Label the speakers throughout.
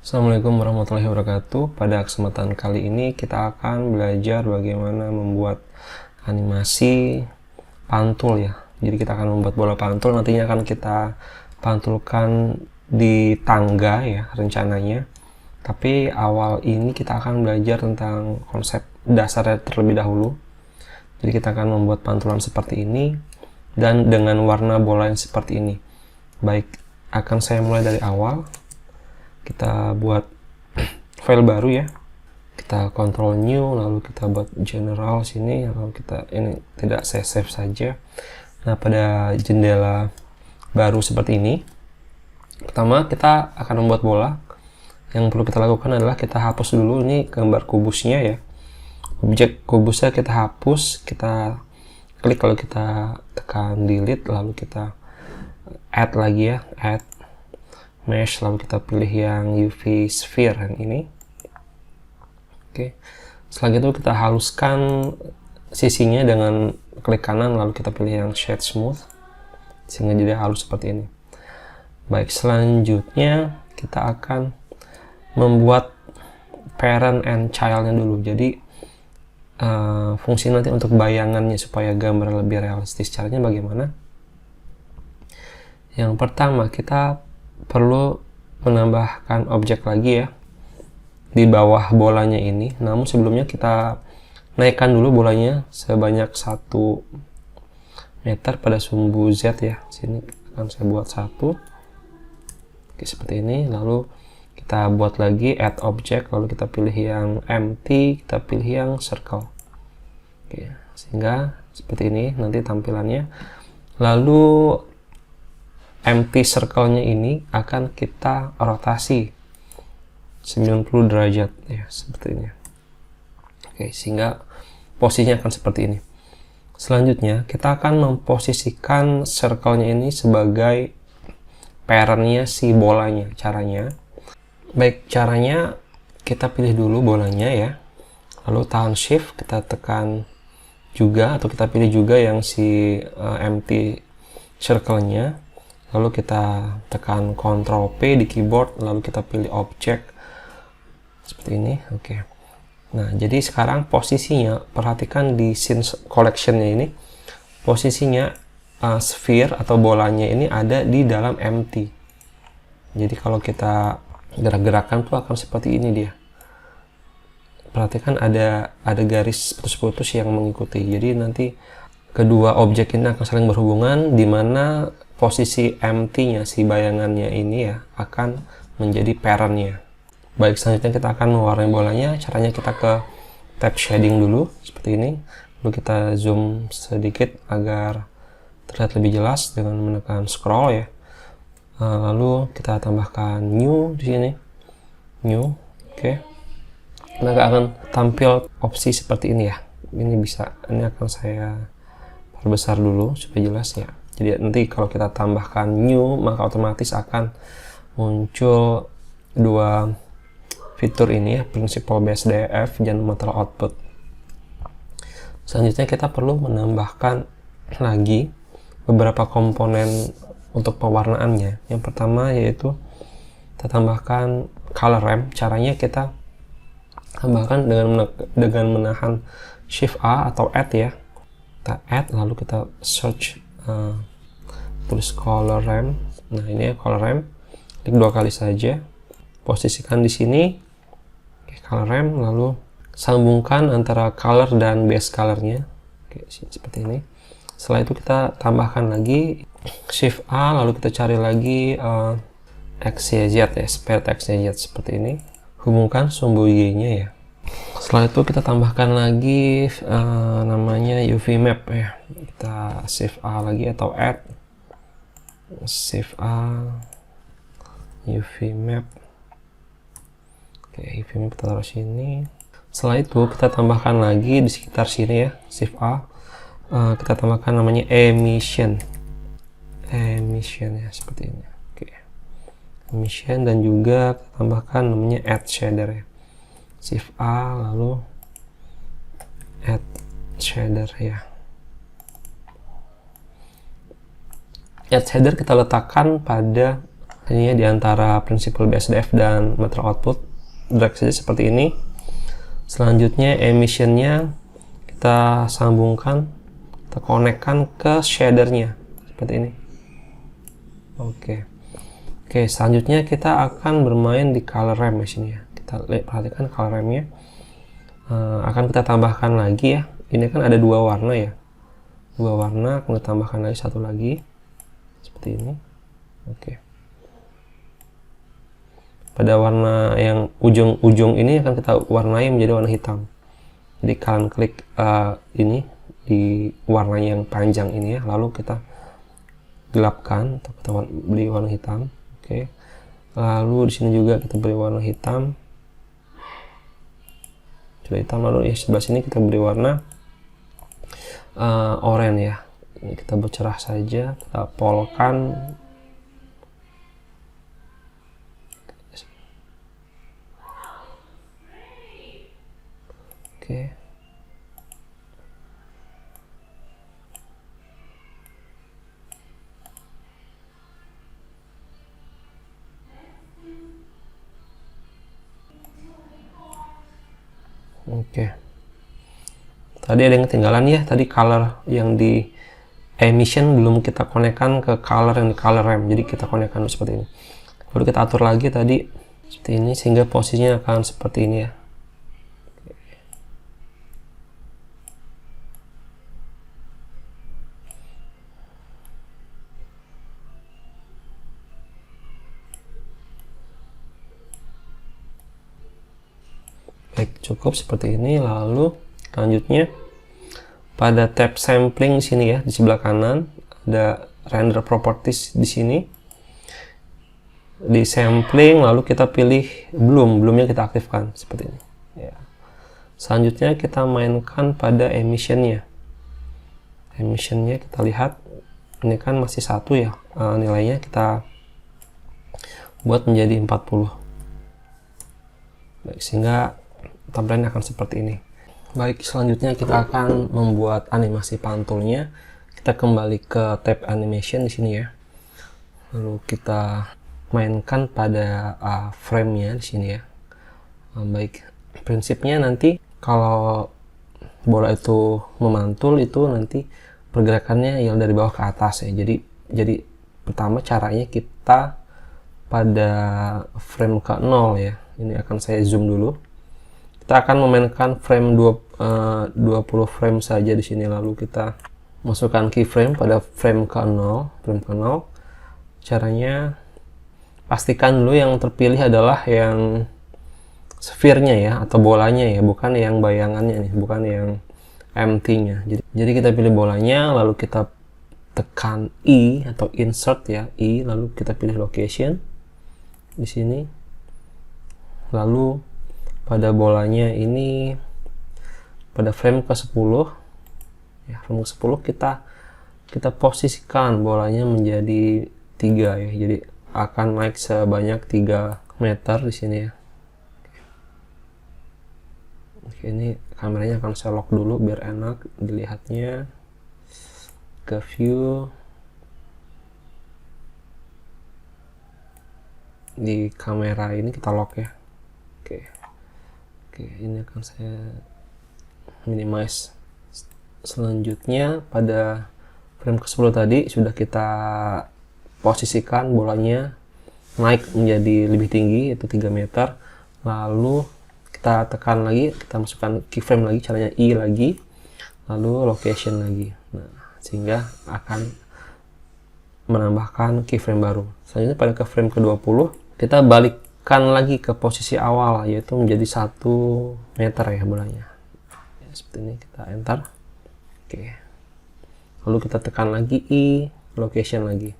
Speaker 1: Assalamualaikum warahmatullahi wabarakatuh. Pada kesempatan kali ini kita akan belajar bagaimana membuat animasi pantul ya. Jadi kita akan membuat bola pantul, nantinya akan kita pantulkan di tangga ya rencananya. Tapi awal ini kita akan belajar tentang konsep dasarnya terlebih dahulu. Jadi kita akan membuat pantulan seperti ini dan dengan warna bola yang seperti ini. Baik, akan saya mulai dari awal. Kita buat file baru ya, kita Ctrl New, lalu kita buat general sini, lalu kita ini tidak saya save saja. Nah, pada jendela baru seperti ini, pertama kita akan membuat bola. Yang perlu kita lakukan adalah kita hapus dulu ini gambar kubusnya ya, objek kubusnya kita hapus, kita klik, lalu kita tekan delete, lalu kita add lagi ya, add mesh, lalu kita pilih yang UV sphere yang ini. Oke, setelah itu kita haluskan sisinya dengan klik kanan, lalu kita pilih yang shade smooth sehingga jadi halus seperti ini. Baik, selanjutnya kita akan membuat parent and child-nya dulu. Jadi fungsi nanti untuk bayangannya supaya gambar lebih realistis. Caranya bagaimana? Yang pertama, kita perlu menambahkan objek lagi ya di bawah bolanya ini. Namun sebelumnya kita naikkan dulu bolanya sebanyak 1 meter pada sumbu Z ya. Sini akan saya buat 1. Oke, seperti ini. Lalu kita buat lagi add object, lalu kita pilih yang empty, kita pilih yang circle. Oke, sehingga seperti ini nanti tampilannya. Lalu empty circle-nya ini akan kita rotasi 90 derajat ya, seperti ini. Oke, sehingga posisinya akan seperti ini. Selanjutnya kita akan memposisikan circle-nya ini sebagai parent-nya si bolanya. Caranya, baik, caranya kita pilih dulu bolanya ya, lalu tahan shift, kita tekan juga atau kita pilih juga yang si empty circle-nya. Lalu kita tekan Ctrl P di keyboard, lalu kita pilih object seperti ini. Oke. Nah, jadi sekarang posisinya, perhatikan di scene collection-nya ini, posisinya sphere atau bolanya ini ada di dalam empty. Jadi kalau kita gerak-gerakan tuh akan seperti ini dia. Perhatikan ada garis putus-putus yang mengikuti. Jadi nanti kedua objek ini akan saling berhubungan, di mana posisi empty-nya, si bayangannya ini ya, akan menjadi parent-nya. Baik, selanjutnya kita akan mewarnai bolanya. Caranya kita ke tab shading dulu, seperti ini. Lalu kita zoom sedikit agar terlihat lebih jelas dengan menekan scroll ya. Lalu kita tambahkan new di sini. New, oke. Maka akan tampil opsi seperti ini ya. Ini bisa, ini akan saya perbesar dulu supaya jelas ya. Jadi nanti kalau kita tambahkan new, maka otomatis akan muncul dua fitur ini ya, principal base DF dan material output. Selanjutnya kita perlu menambahkan lagi beberapa komponen untuk pewarnaannya. Yang pertama yaitu kita tambahkan color ramp. Caranya kita tambahkan dengan menahan shift A atau add ya. Kita add, lalu kita search tulis color ramp. Nah, ini ya color ramp. Klik 2 kali saja. Posisikan di sini. Oke, color ramp, lalu sambungkan antara color dan base colornya. Oke, seperti ini. Setelah itu kita tambahkan lagi shift A, lalu kita cari lagi XYZ ya, spread XYZ seperti ini. Hubungkan sumbu Y-nya ya. Setelah itu kita tambahkan lagi namanya UV map ya. Kita shift A lagi atau add shift A UV map. Oke, UV map kita taruh sini. Setelah itu kita tambahkan lagi di sekitar sini ya, shift A. Kita tambahkan namanya emission ya, seperti ini. Oke, emission, dan juga kita tambahkan namanya add shader ya. Shift A lalu add shader ya. Add shader kita letakkan pada Ini di antara prinsipal BSDF dan material output, drag saja seperti ini. Selanjutnya emissionnya kita sambungkan, kita konekkan ke shadernya seperti ini. Oke, selanjutnya kita akan bermain di color ramp di sini ya. Kita perhatikan color rampnya. Akan kita tambahkan lagi ya. Ini kan ada 2 warna ya. 2 warna, akan kita tambahkan lagi 1 lagi seperti ini. Oke. Pada warna yang ujung-ujung ini akan kita warnai menjadi warna hitam. Jadi kalian klik ini di warna yang panjang ini ya, lalu kita gelapkan atau kita beri warna hitam. Oke. Lalu di sini juga kita beri warna hitam. Sudah hitam, lalu ya sebelah sini kita beri warna oranye ya. Ini kita bercerah saja, kita polkan. Oke. Oke. Tadi ada yang ketinggalan ya, tadi color yang di emission belum kita konekkan ke color yang di color ramp. Jadi kita konekkan seperti ini. Lalu kita atur lagi tadi seperti ini sehingga posisinya akan seperti ini ya. Baik, cukup seperti ini. Lalu selanjutnya pada tab sampling sini ya, di sebelah kanan ada render properties di sini. Di sampling lalu kita pilih belumnya kita aktifkan seperti ini. Ya. Selanjutnya kita mainkan pada emissionnya. Emissionnya kita lihat ini kan masih 1 ya, nilainya kita buat menjadi 40. Baik, sehingga tampilannya akan seperti ini. Baik, selanjutnya kita akan membuat animasi pantulnya. Kita kembali ke tab animation di sini ya. Lalu kita mainkan pada frame-nya di sini ya. Baik, prinsipnya nanti kalau bola itu memantul itu nanti pergerakannya yang dari bawah ke atas ya. Jadi pertama caranya kita pada frame ke 0 ya. Ini akan saya zoom dulu. Kita akan memainkan frame 20 frame saja di sini, lalu kita masukkan keyframe pada frame ke 0, Caranya pastikan dulu yang terpilih adalah yang sphere-nya ya atau bolanya ya, bukan yang bayangannya nih, bukan yang empty-nya. Jadi kita pilih bolanya, lalu kita tekan I atau insert ya, I, lalu kita pilih location di sini. Lalu pada bolanya ini pada frame ke-10 ya, frame ke-10 kita posisikan bolanya menjadi 3 ya. Jadi akan naik sebanyak 3 meter di sini ya. Oke, ini kameranya akan saya lock dulu biar enak dilihatnya. Ke view di kamera ini kita lock ya. Oke, ini akan saya minimize. Selanjutnya pada frame ke-10 tadi sudah kita posisikan bolanya naik menjadi lebih tinggi, yaitu 3 meter. Lalu kita tekan lagi, kita masukkan keyframe lagi, caranya I lagi, lalu location lagi. Nah, sehingga akan menambahkan keyframe baru. Selanjutnya pada ke frame ke-20 kita balik lagi ke posisi awal, yaitu menjadi 1 meter ya bolanya ya, seperti ini. Kita enter. Oke, lalu kita tekan lagi I, location lagi,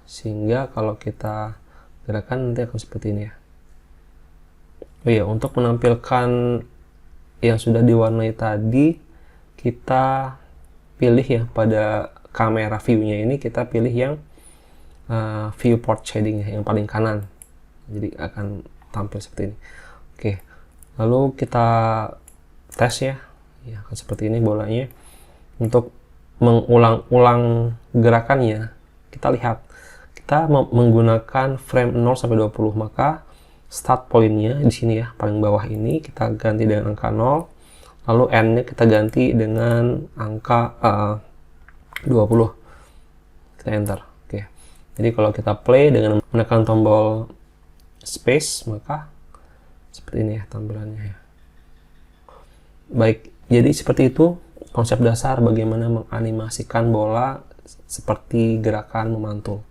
Speaker 1: sehingga kalau kita gerakan nanti akan seperti ini ya. Oh iya, untuk menampilkan yang sudah diwarnai tadi, kita pilih ya pada kamera view-nya ini, kita pilih yang viewport shading ya, yang paling kanan. Jadi akan tampil seperti ini. Oke, lalu kita tes ya, akan seperti ini bolanya. Untuk mengulang-ulang gerakannya, kita lihat, kita kita menggunakan frame 0 sampai 20, maka start point-nya di sini ya, paling bawah ini kita ganti dengan angka 0, lalu end-nya kita ganti dengan angka 20. Kita enter. Oke. Jadi kalau kita play dengan menekan tombol space, maka seperti ini ya tampilannya ya. Baik, jadi seperti itu konsep dasar bagaimana menganimasikan bola seperti gerakan memantul.